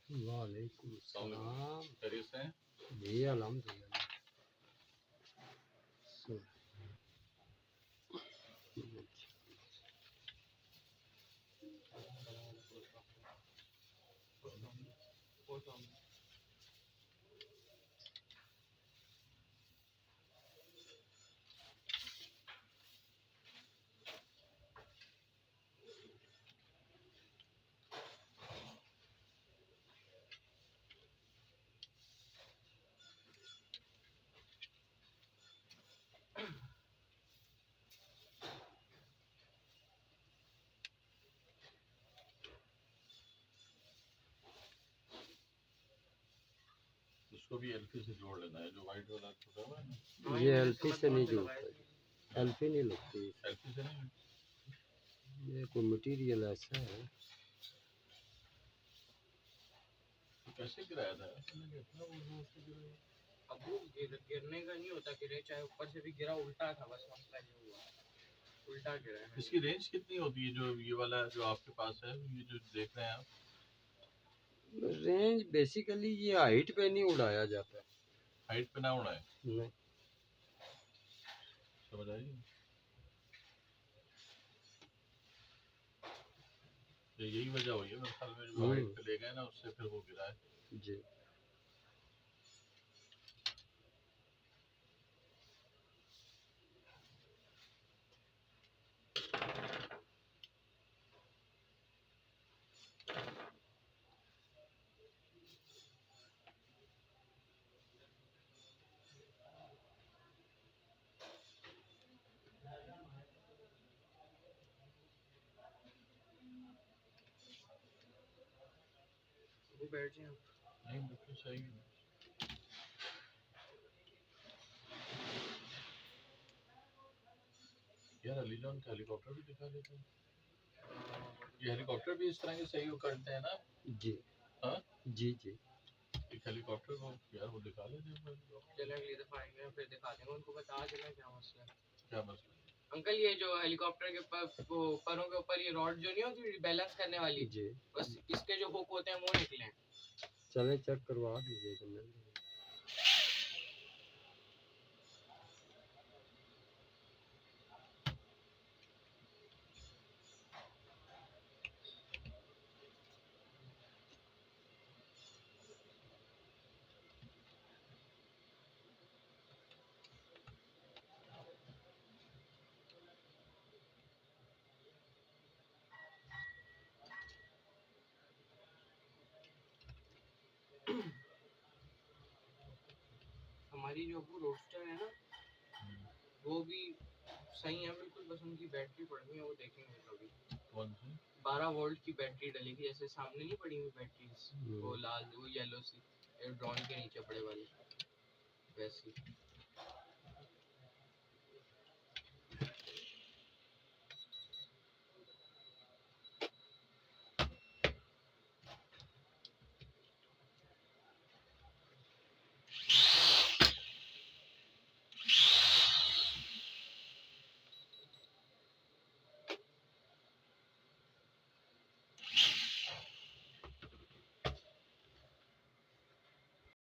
वालेकुम सलाम। खैरियत से हैं? जी अल्हम्दुलिल्लाह। उसको भी एलपी से जोड़ लेना है, जो वाइट वाला छोटा हुआ है ना। ये एलपी से नहीं जुड़ता, एलपी नहीं लगती, एलपी से नहीं, ये कोई मटेरियल ऐसा है। तो कैसे गिराया था इतना वो जोर से गिराया? अब वो गिरने का नहीं होता, गिरे चाहे ऊपर से भी गिरा, उल्टा था बस, मसला ये हुआ उल्टा गिरा है। इसकी रेंज कितनी होती है, जो ये वाला जो आपके पास है, ये जो देख रहे हैं आप? रेंज बेसिकली ये हाइट पे नहीं उड़ाया जाता है। हाइट पे ना उड़ाए, नहीं, समझ आइए। तो यही वजह हुई है मेरे ख्याल में, जो हाइट पे ले गए ना, उससे फिर वो गिरा है जी। वो बैठ जाए नहीं, बिल्कुल सही है। यार अलीजॉन का हेलीकॉप्टर भी दिखा देते हैं, ये हेलीकॉप्टर भी इस तरह के सही करते हैं ना? जी हाँ जी जी। एक हेलीकॉप्टर को यार वो दिखा लेते हैं, चले अगली दफा आएंगे फिर दिखा देंगे उनको, बता देना क्या मसला है। क्या मसला? अंकल ये जो हेलीकॉप्टर के वो परों के ऊपर ये रॉड जो नहीं होती बैलेंस करने वाली जी, बस इसके जो हुक होते हैं वो निकले हैं। चले चेक करवा दीजिए तो मिल जाएगा। हमारी जो वो रोस्टर है ना वो भी सही है बिल्कुल, बस उनकी बैटरी पड़ी है, वो देखेंगे कभी। कौन सी? 12 वोल्ट की बैटरी डलेगी, जैसे सामने नहीं पड़ी हुई बैटरीज, वो लाल वो येलो सी ड्रोन के नीचे पड़े वाली वैसी।